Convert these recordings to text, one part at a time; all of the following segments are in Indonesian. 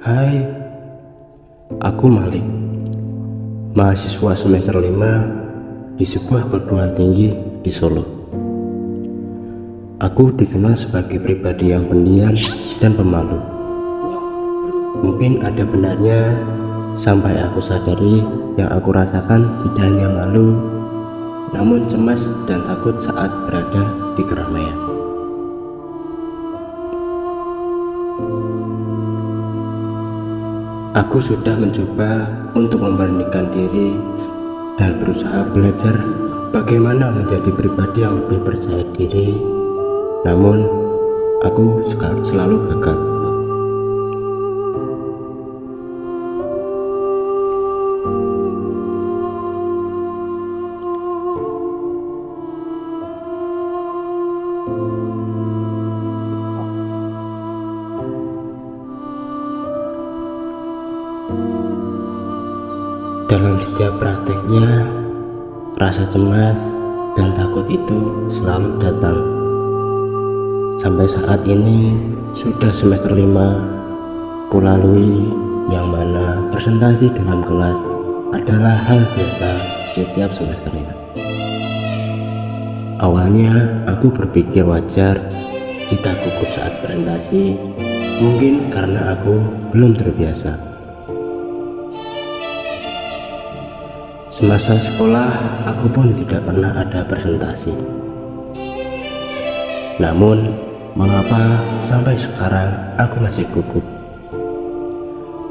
Hai, aku Malik, mahasiswa semester 5 di sebuah perguruan tinggi di Solo. Aku dikenal sebagai pribadi yang pendiam dan pemalu. Mungkin ada benarnya sampai aku sadari yang aku rasakan tidak hanya malu, namun cemas dan takut saat berada di keramaian. Aku sudah mencoba untuk memberanikan diri dan berusaha belajar bagaimana menjadi pribadi yang lebih percaya diri. Namun, aku selalu gagal. Dalam setiap prakteknya, rasa cemas dan takut itu selalu datang. Sampai saat ini sudah semester 5 kulalui, yang mana presentasi dalam kelas adalah hal biasa setiap semesternya. Awalnya aku berpikir wajar jika gugup saat presentasi, mungkin karena aku belum terbiasa. Semasa sekolah, aku pun tidak pernah ada presentasi. Namun, mengapa sampai sekarang aku masih gugup?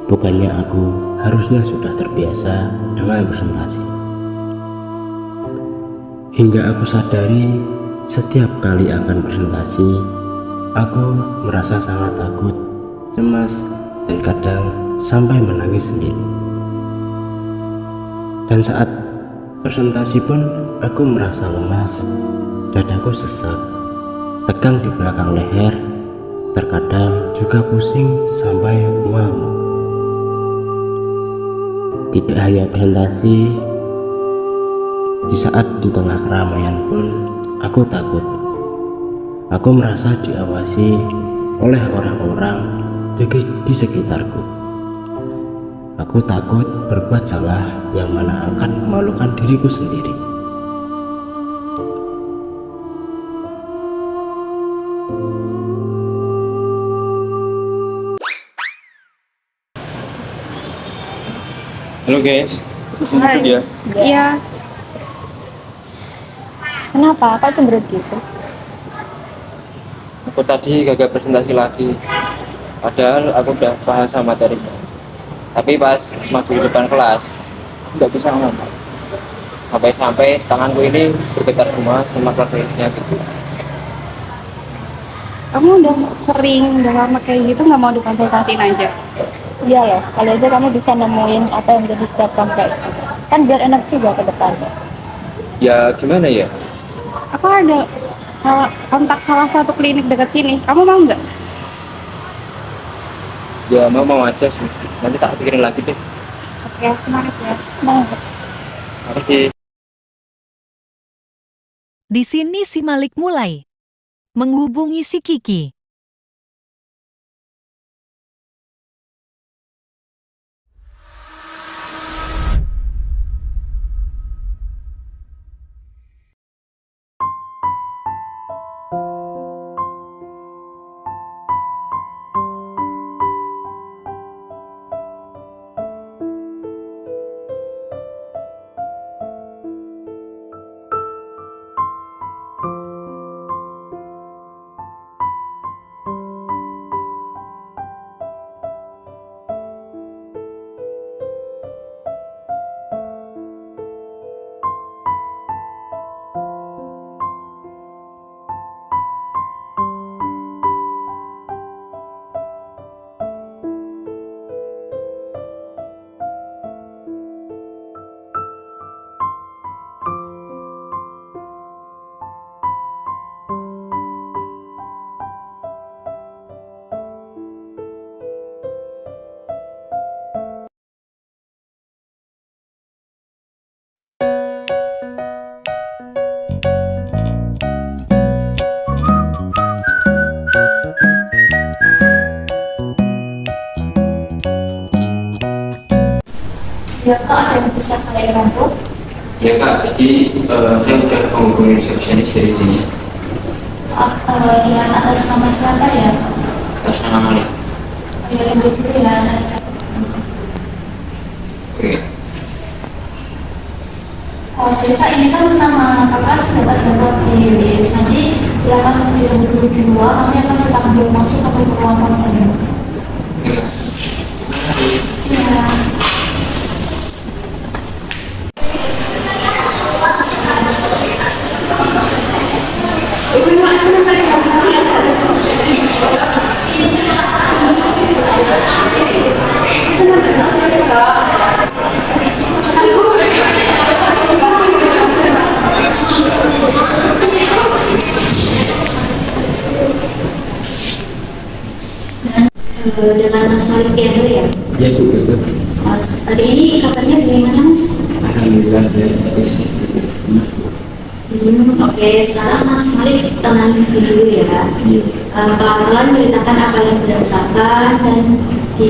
Bukannya aku harusnya sudah terbiasa dengan presentasi. Hingga aku sadari, setiap kali akan presentasi, aku merasa sangat takut, cemas, dan kadang sampai menangis sendiri. Dan saat presentasi pun aku merasa lemas, dadaku sesak, tegang di belakang leher, terkadang juga pusing sampai mual. Tidak hanya presentasi, di saat di tengah keramaian pun aku takut. Aku merasa diawasi oleh orang-orang di sekitarku. Aku takut berbuat salah yang mana akan memalukan diriku sendiri. Halo guys, Hai. ya. Iya, Kenapa? Kok cemberut gitu? Aku tadi gagal presentasi lagi. Padahal aku udah paham sama materinya. Tapi pas maju di depan kelas, nggak bisa ngomong. Sampai-sampai tanganku ini bergetar semua sama kelasnya gitu. kamu udah sering, udah lama kayak gitu nggak mau dikonsultasiin aja? Iya loh, kali aja kamu bisa nemuin apa yang menjadi sebab kamu kayak gitu. Kan biar enak juga ke depannya. Ya gimana ya? Aku ada kontak salah satu klinik dekat sini. Kamu mau nggak? Ya mau aja sih. Nanti tak pikirin lagi deh. Oke, semangat ya. Semangat. Makasih. Di sini si Malik mulai menghubungi si Kiki. Ya kak, ada yang bisa saya bantu? Ya kak, jadi saya udah menghubungi resepsionis dari sini Dengan atas nama siapa ya? atas nama Malik. Ya tunggu dulu ya, saya cek. Oke. Jadi kak, ini kan nama kakak sudah terdapat di list. Nanti silakan ditunggu dulu di luar, nanti akan kita ambil masuk atau ke ruang konseling. Ya. Ya. Dengan Mas Malik ya dulu ya. Ya bu, betul. Mas, hari ini kabarnya bagaimana Mas? Alhamdulillah ya, bagus ya sedikit. Oke, sekarang Mas Malik tenang dulu ya. Pelan-pelan ceritakan apa yang dirasakan dan di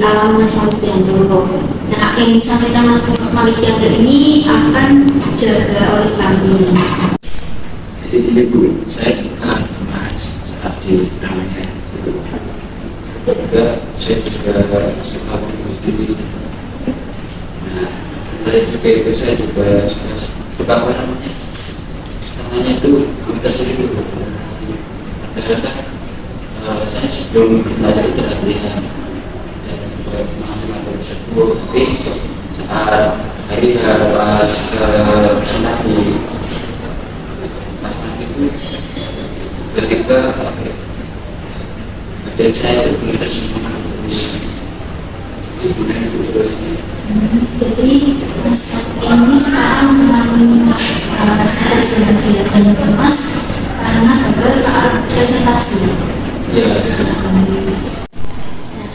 alam Mas Malik yang dulu. Nah, yang disampaikan Mas Malik yang dulu ini akan jaga oleh kami. Jadi gini bu, saya juga cemas saat di keramaian. Juga saya juga suka bunuh diri. Nah, saya juga itu saya juga suka apa namanya? Namanya itu komunitas ini gitu. Dan saya sebelum belajar itu latihan dan juga pengalaman tersebut. Tapi saat hari pas presentasi Mas Mas itu ketika dan saya itu tersinggung Jadi Mas ini sekarang mengalami stres dan cemas karena gagal saat presentasi. ya.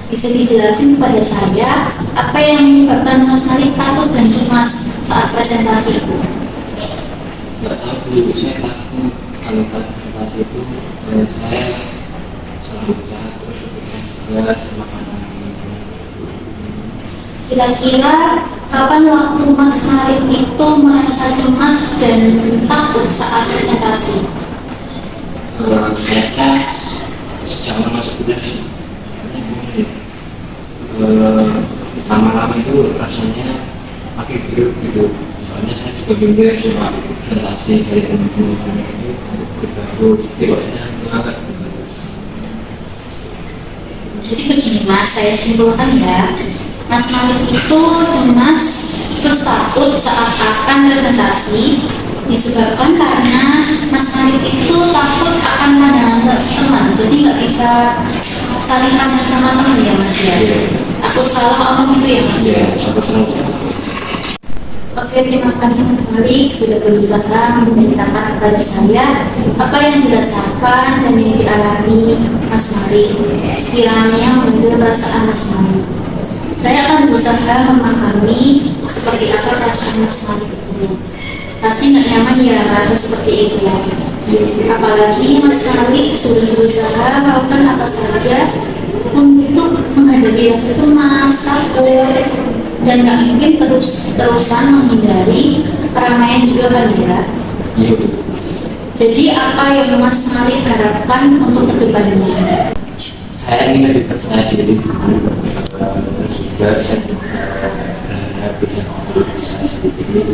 Bisa dijelasin kepada saya apa yang menyebabkan Mas Malik takut dan cemas saat presentasi itu? Nggak tahu bu, saya takut kalau presentasi itu saya selalu berusaha terus juga semangat. Kira-kira kapan waktu Mas Malik itu merasa cemas dan takut saat presentasi? Kayaknya sejak masuk kuliah sih. Lama-lama itu rasanya makin giroh gitu. Soalnya saya juga bimbing sama presentasi dari teman-teman itu terus baru tidaknya semangat. Jadi begini Mas, saya simpulkan ya. Mas Malik itu cemas terus takut saat akan presentasi disebabkan karena Mas Malik itu takut akan pandangan teman, jadi nggak bisa saling pandang sama teman ya Mas ya. Aku salah omong itu ya Mas. Ya, aku senang. Oke, terima kasih Mas Malik sudah berusaha menceritakan kepada saya apa yang dirasakan dan yang dialami Mas Malik. Sekiranya mengambil perasaan Mas Malik. Saya akan berusaha memahami seperti apa perasaan Mas Malik itu. Pasti nggak nyaman ya rasa seperti itu ya. Apalagi Mas Malik sudah berusaha melakukan apa saja untuk menghadapi rasa cemas, takut, dan nggak mungkin terus-terusan menghindari keramaian juga kan ya. Iya. Jadi apa yang Mas Malik harapkan untuk kedepannya? Saya ingin lebih percaya diri, terus juga bisa bisa sedikit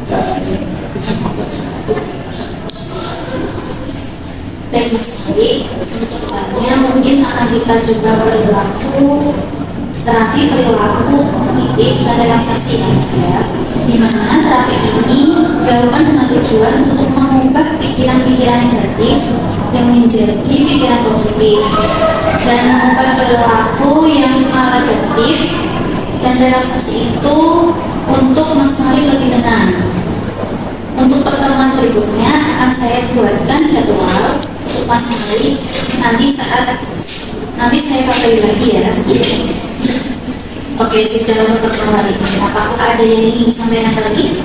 dan bisa memperbaiki. Baik Mas Malik, untuk kedepannya mungkin akan kita coba terapi perilaku kognitif dan relaksasi ya Mas ya. Di mana terapi ini dilakukan dengan tujuan untuk mengubah pikiran-pikiran negatif yang menjadi pikiran positif dan mengubah perilaku yang maladaptif, dan relaksasi itu untuk Mas Malik lebih tenang. Untuk pertemuan berikutnya akan saya buatkan jadwal untuk Mas Malik nanti saya pakai lagi ya. Oke, sudah untuk pertemuan ini. Apakah ada yang ingin disampaikan lagi?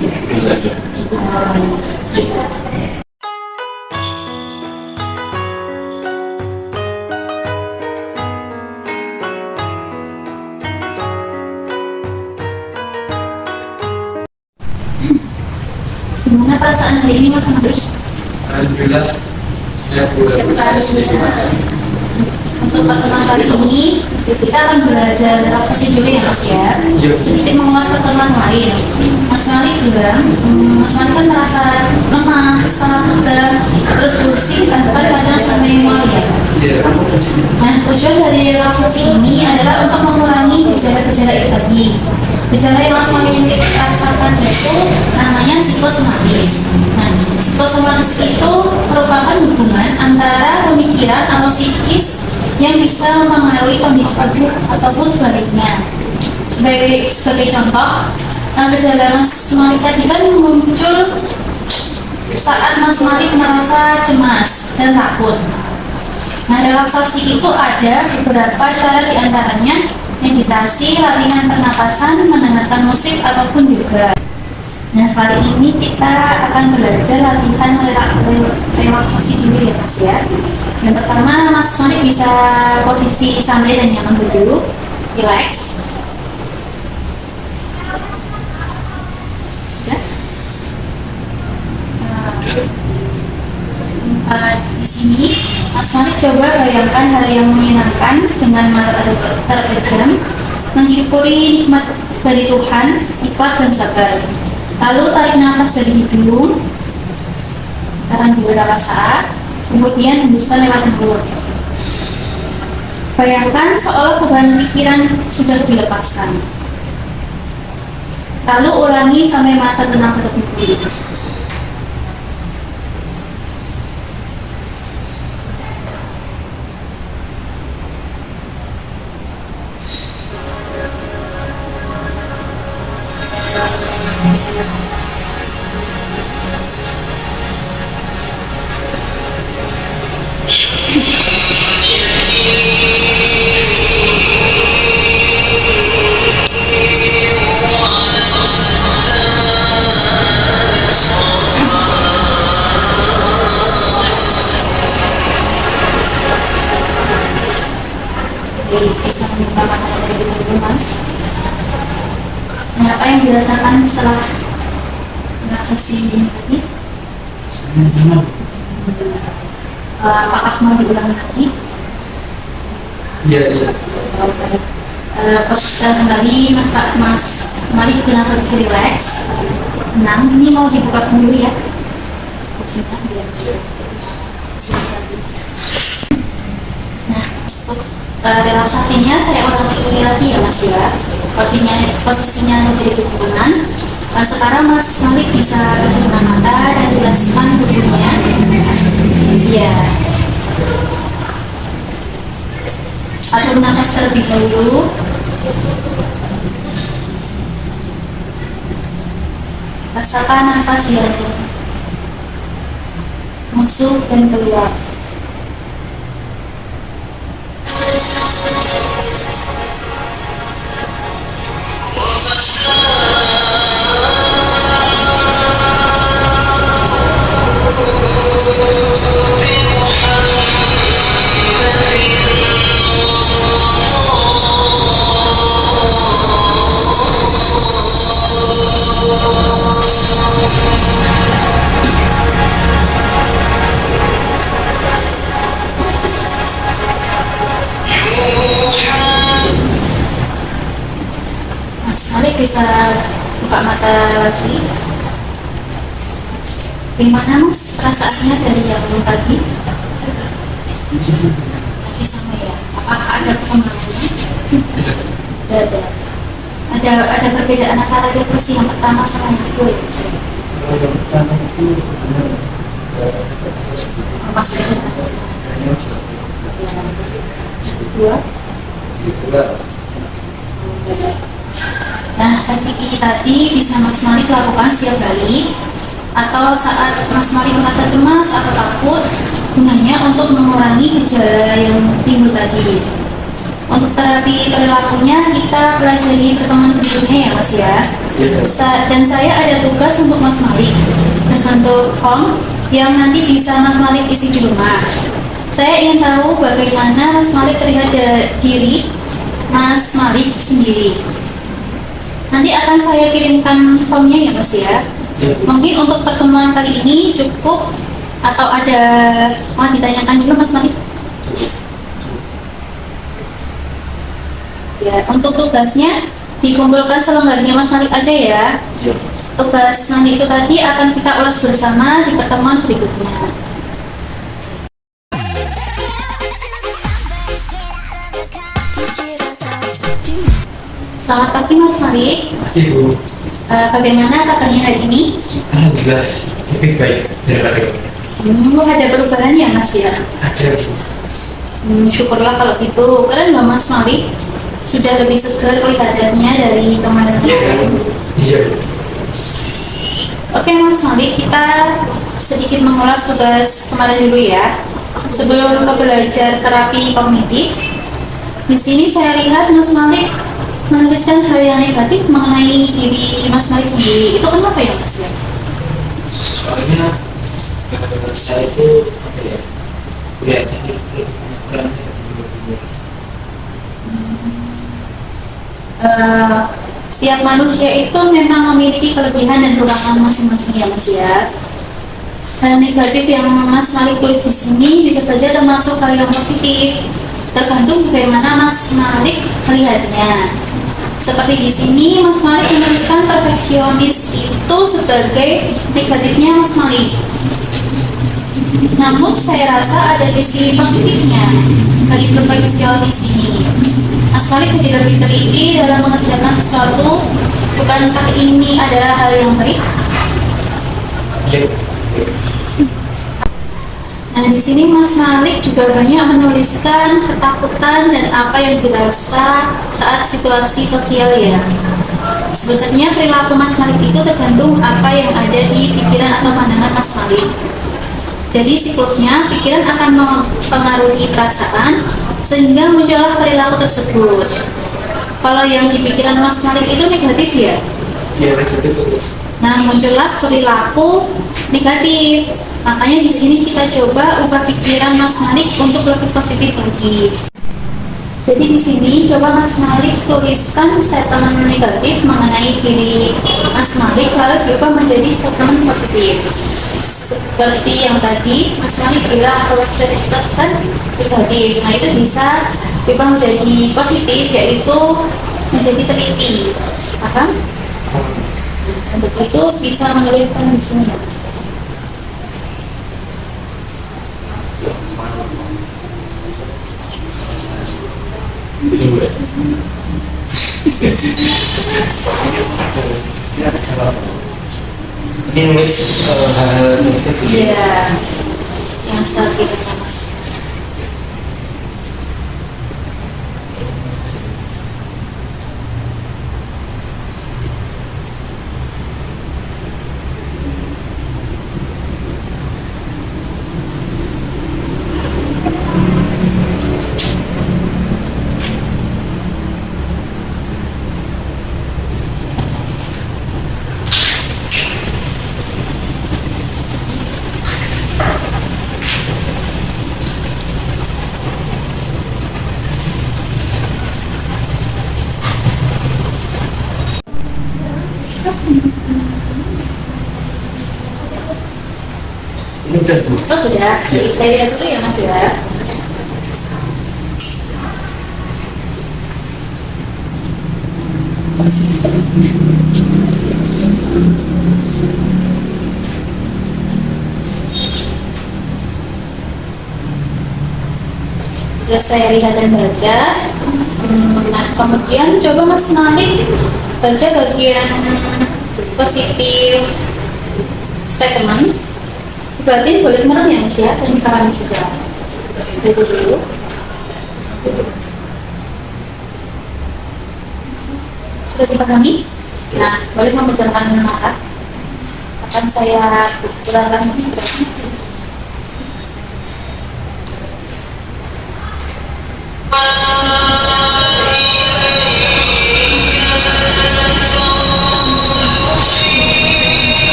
Bagaimana perasaan hari ini Mas Malik? Alhamdulillah saya Untuk pertemuan kali ini kita akan belajar relaksasi dulu ya Mas ya. Sedikit mengulas pertemuan lain. Mas Malik bilang, Mas Malik kan merasa lemas, tegang, terus pusing, bahkan kadang sampai mual ya. Nah, tujuan dari relaksasi ini adalah untuk mengurangi gejala-gejala itu tadi. Gejala yang Mas Malik rasakan itu namanya psikosomatis. Nah, psikosomatis itu merupakan hubungan antara pemikiran atau psikis yang bisa mempengaruhi kondisi tubuh ataupun sebaliknya. Sebagai contoh, gejala Mas Malik tadi kan muncul saat Mas Malik merasa cemas dan takut. Nah, relaksasi itu ada beberapa cara, diantaranya meditasi, latihan pernapasan, mendengarkan musik ataupun yoga. Nah, kali ini kita akan belajar latihan relaksasi dulu ya Mas ya. Yang pertama, Mas Malik bisa posisi santai dan nyaman duduk, relax. Ya. Di sini, Mas Malik coba bayangkan hal yang menyenangkan dengan mata terpejam, mensyukuri nikmat dari Tuhan, ikhlas dan sabar. Lalu tarik nafas dari hidung, tahan beberapa saat, kemudian hembuskan lewat mulut. Bayangkan seolah beban pikiran sudah dilepaskan. Lalu ulangi sampai masa tenang terlebih dahulu. Bisa membuka matanya terlebih dahulu Mas. Nah, apa yang dirasakan setelah relaksasi ini tadi? Apakah mau diulang lagi? Iya. Posisikan kembali Mas mari dengan posisi relax, tenang. Ini mau dibuka dulu ya. Posisikan biar. Nah, untuk relaksasinya saya ulang lagi ya Mas ya. Posisinya menjadi dukungan. Sekarang Mas Malik bisa pejamkan mata dan jelaskan tubuhnya. Iya. Atur nafas terlebih dahulu. Rasakan nafas yang masuk dan keluar. Bisa buka mata lagi. Gimana Mas perasaannya dari yang tadi? Masih sama ya? Apakah ada perkembangannya? Ada perbedaan antara relaksasi yang pertama sama yang kedua ya Mas? Yang pertama itu Mas kedua? Nah, teknik ini tadi bisa Mas Malik lakukan setiap kali atau saat Mas Malik merasa cemas atau takut, gunanya untuk mengurangi gejala yang timbul tadi. Untuk terapi perilakunya kita pelajari pertemuan berikutnya ya Mas ya. Dan saya ada tugas untuk Mas Malik berbentuk form yang nanti bisa Mas Malik isi di rumah. Saya ingin tahu bagaimana Mas Malik terlihat diri Mas Malik sendiri. Nanti akan saya kirimkan formnya ya Mas ya. Mungkin untuk pertemuan kali ini cukup atau ada mau ditanyakan dulu Mas Malik? Ya, untuk tugasnya dikumpulkan selenggarnya Mas Malik aja ya. Tugas nanti itu tadi akan kita ulas bersama di pertemuan berikutnya. Selamat pagi Mas Malik. Ibu, Bagaimana kabarnya hari ini? alhamdulillah lebih baik daripada Ada perubahan ya Mas ya? ada. Syukurlah kalau gitu. Keren nggak Mas Malik? Sudah lebih segar kelihatannya dari kemarin. Iya. Oke Mas Malik, kita sedikit mengulas tugas kemarin dulu ya. Sebelum ke belajar terapi kognitif, di sini saya lihat Mas Malik menuliskan hal yang negatif mengenai diri Mas Malik sendiri. Itu kenapa ya Mas? Soalnya saya itu apa ya, kelihatannya kurang Setiap manusia itu memang memiliki kelebihan dan kekurangan masing-masing ya Mas ya. Hal negatif yang Mas Malik tulis di sini bisa saja termasuk hal yang positif, tergantung bagaimana Mas Malik melihatnya. Seperti di sini Mas Malik menuliskan perfeksionis itu sebagai negatifnya Mas Malik. Namun saya rasa ada sisi positifnya dari perfeksionis ini. Mas Malik jadi lebih teliti dalam mengerjakan sesuatu. Bukankah ini adalah hal yang baik? Nah, di sini Mas Malik juga banyak menuliskan ketakutan dan apa yang dirasa saat situasi sosial ya. Sebenarnya perilaku Mas Malik itu tergantung apa yang ada di pikiran atau pandangan Mas Malik. Jadi siklusnya, pikiran akan mempengaruhi perasaan sehingga muncullah perilaku tersebut. Kalau yang di pikiran Mas Malik itu negatif ya? ya terus. Nah, muncullah perilaku negatif. Makanya di sini kita coba ubah pikiran Mas Malik untuk lebih positif lagi. Jadi di sini coba Mas Malik tuliskan statement negatif mengenai diri Mas Malik lalu diubah menjadi statement positif. Seperti yang tadi Mas Malik bilang perfeksionis kan negatif. Nah, itu bisa diubah menjadi positif yaitu menjadi teliti. Paham? Untuk itu bisa menuliskan di sini ya Mas. Ini nulis hal-hal negatif. Iya, yang selanjutnya Mas. Ini udah Bu. Oh sudah, saya lihat dulu ya Mas ya. Sudah saya lihat dan baca. Nah, kemudian coba Mas Malik baca bagian positif statement. Berarti boleh merem ya Mas ya, dan kawan juga. Baca dulu. Sudah dipahami? Nah, boleh membicarakan mata. Akan saya ulangi musik.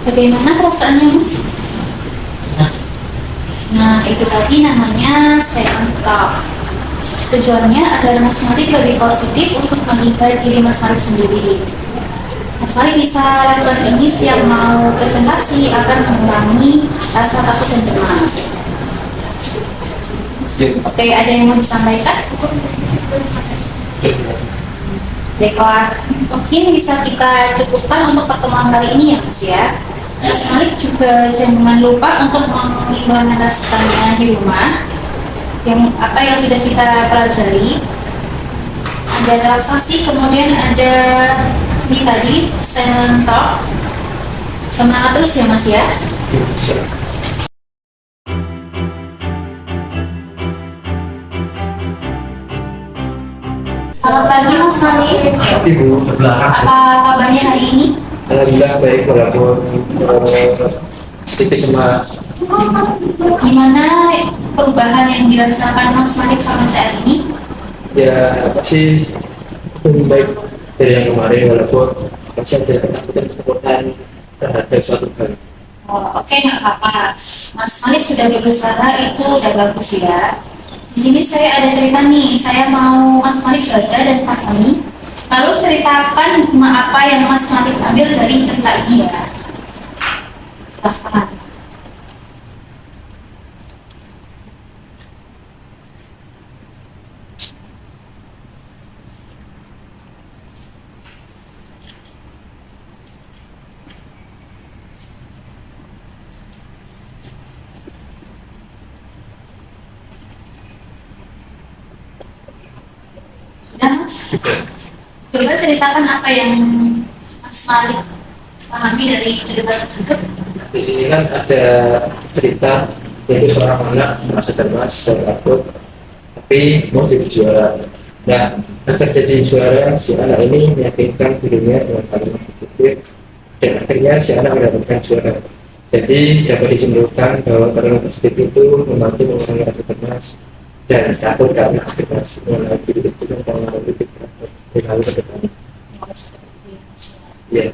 Bagaimana perasaannya, Mas? Nah, itu tadi namanya statement talk. Tujuannya agar Mas Malik lebih positif untuk menilai diri Mas Malik sendiri. Mas Malik bisa lakukan ini setiap mau presentasi agar mengurangi rasa takut dan cemas. Oke, ada yang mau disampaikan? Baiklah, mungkin bisa kita cukupkan untuk pertemuan kali ini ya Mas ya. Mas Malik juga jangan lupa untuk mengimplementasikannya di rumah. Yang apa yang sudah kita pelajari, ada relaksasi, kemudian ada ini tadi silent talk. Semangat terus ya Mas ya. Selamat pagi Mas Malik. Ibu ke belakang. Apa kabarnya hari ini? Alhamdulillah baik, walaupun sedikit cemas. Gimana perubahan yang dirasakan Mas Malik sama saat ini? Ya masih lebih baik dari yang kemarin, walaupun masih ada ketakutan terhadap suatu hal. Oh, oke, nggak apa-apa. Mas Malik sudah berusaha, itu udah bagus ya. Di sini saya ada cerita nih, saya mau Mas Malik baca dan pahami. Lalu ceritakan hikmah apa yang Mas Malik ambil dari cerita ini ya. Silahkan. Sudah Mas? Coba ceritakan apa yang Mas Malik pahami dari cerita tersebut. Di sini kan ada cerita yaitu seorang anak merasa cemas dan takut, tapi mau jadi juara. Nah, agar jadi juara, si anak ini meyakinkan dirinya dengan kalimat positif, dan akhirnya si anak mendapatkan juara. Jadi dapat disimpulkan bahwa kalimat positif itu membantu mengurangi rasa cemas dan takut karena aktivitas mengenai diri itu dan mengalami pikiran hal ke depan. Ya.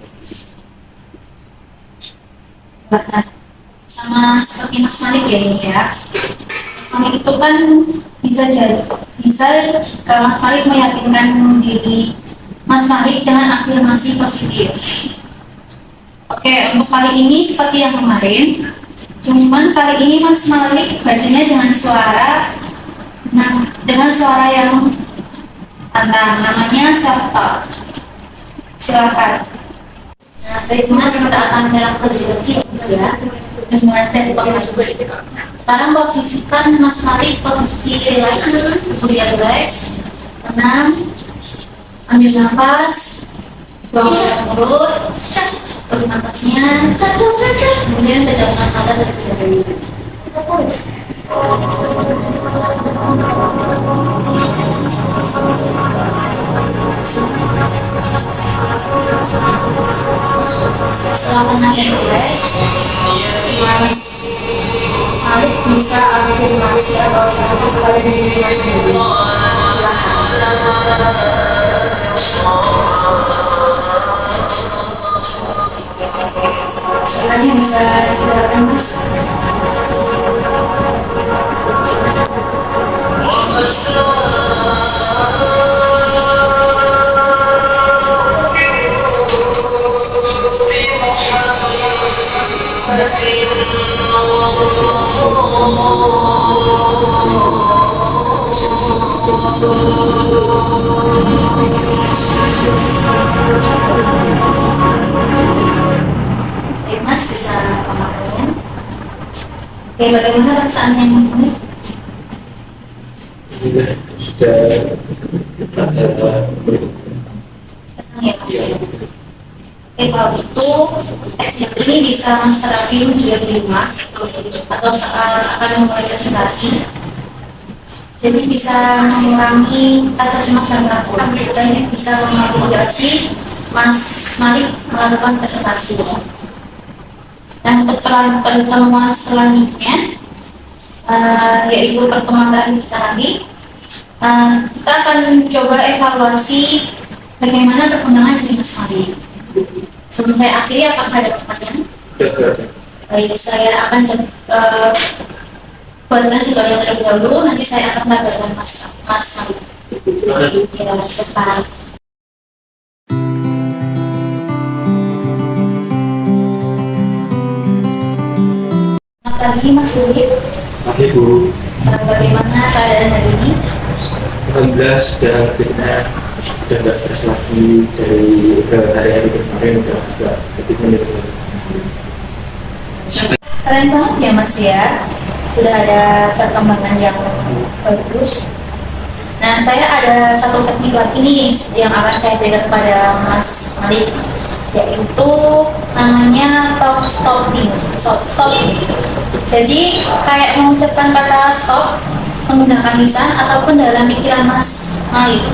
Nah, sama seperti Mas Malik ya ini ya. Mas Malik itu kan bisa jika Mas Malik meyakinkan diri Mas Malik dengan afirmasi positif. Oke, untuk kali ini seperti yang kemarin, cuman kali ini Mas Malik bacanya dengan suara yang antara namanya self talk. Silakan. Nah, baik Mas, kita akan relaksasi lagi ya dengan self talk. Sekarang posisikan Mas Malik posisi relax, kemudian relax, tenang, ambil nafas, buang mulut, tutup nafasnya, kemudian pejamkan mata terlebih dahulu. Setelah tenang dan relax, Mas Malik bisa afirmasi atau satu kepada diri Mas sendiri. Setelahnya bisa didengarkan Mas. Oke Mas, bisa pemakannya. Oke, bagaimana perasaannya Mas Malik? Sudah ada Tenang ya Mas. Oke, kalau itu teknik ini bisa Mas terapin juga di rumah atau saat akan memulai presentasi. Jadi bisa mengurangi rasa cemas dan takut dan bisa memotivasi Mas Malik melakukan presentasi. Dan untuk pertemuan selanjutnya, yaitu pertemuan terakhir kita nanti, kita akan coba evaluasi bagaimana perkembangan dari Mas Malik. Sebelum saya akhiri, apakah ada pertanyaan? Baik, saya akan buatkan jadwalnya terlebih dahulu. Nanti saya akan mengabarkan Mas Malik. Ya, cepat. Selamat pagi Mas Malik. Pagi Bu, Bagaimana keadaan hari ini? alhamdulillah sudah nggak stres lagi dari hari-hari kemarin, udah lebih menyenangkan. Keren banget ya Mas ya. Sudah ada perkembangan yang bagus. Nah, saya ada satu teknik lagi nih yang akan saya berikan kepada Mas Malik, yaitu namanya talk stopping. Stop. Jadi kayak mengucapkan kata stop menggunakan lisan ataupun dalam pikiran Mas Malik.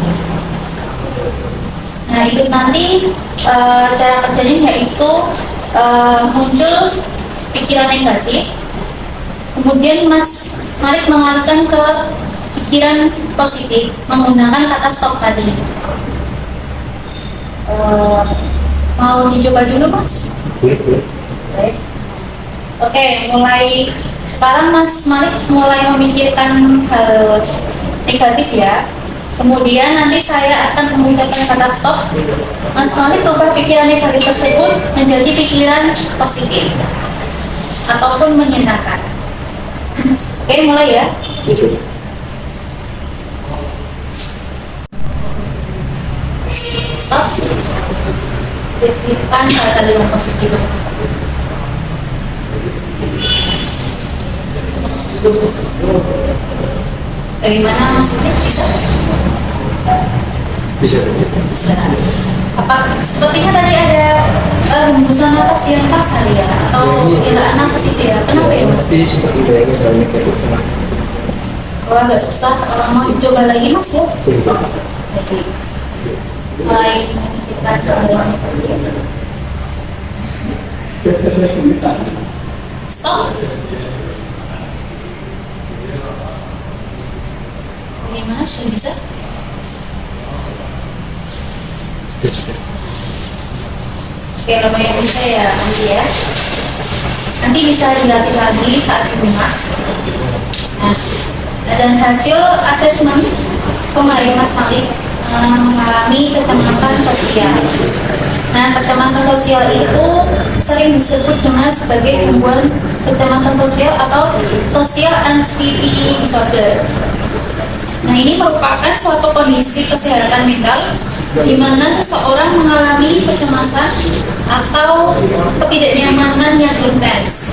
Nah, itu nanti cara kerjanya yaitu muncul pikiran negatif, kemudian Mas Malik mengalihkan ke pikiran positif menggunakan kata stop tadi. Mau dicoba dulu Mas? Baik. Oke, mulai sekarang Mas Malik mulai memikirkan hal negatif ya. Kemudian nanti saya akan mengucapkan kata stop. Mas Malik rubah pikiran negatif tersebut menjadi pikiran positif ataupun menyenangkan. Oke, mulai ya. Stop. Pikirkan hal yang positif. Bagaimana Mas Malik, bisa? Bisa. Apa sepertinya tadi ada hembusan nafas yang kasar ya, atau hilaan nafas itu ya? Kenapa ya Mas? Pasti seperti itu hal negatif. Oh, agak susah. Mau coba lagi Mas ya? Jadi mulai memikirkan hal yang negatif. Stop. Bagaimana sudah bisa? Oke, lumayan bisa ya nanti ya. Nanti bisa dilatih lagi saat di rumah. Nah, dan hasil asesmen kemarin Mas Malik mengalami kecemasan sosial. Nah, kecemasan sosial itu sering disebut dengan sebagai gangguan kecemasan sosial atau social anxiety disorder. Nah, ini merupakan suatu kondisi kesehatan mental di mana seseorang mengalami kecemasan atau ketidaknyamanan yang intens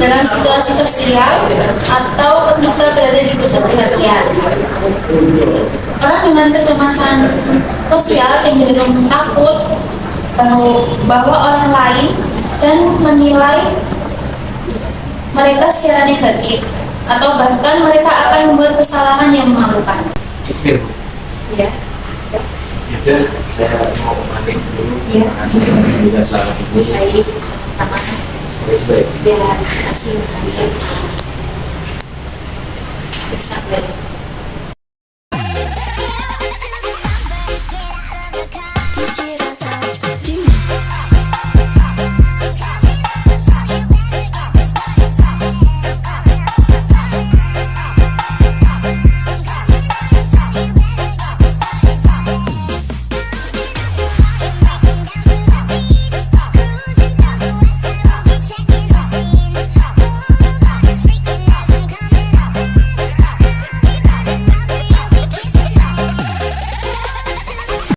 dalam situasi sosial atau ketika berada di pusat perhatian. Orang dengan kecemasan sosial cenderung takut bahwa orang lain dan menilai mereka secara negatif, atau bahkan mereka akan membuat kesalahan yang memalukan. Oke, Ya. ya saya mau pamit dulu. Iya. Terima kasih juga selama ini. Baik, sama. Baik. Ya, terima kasih. Bisa.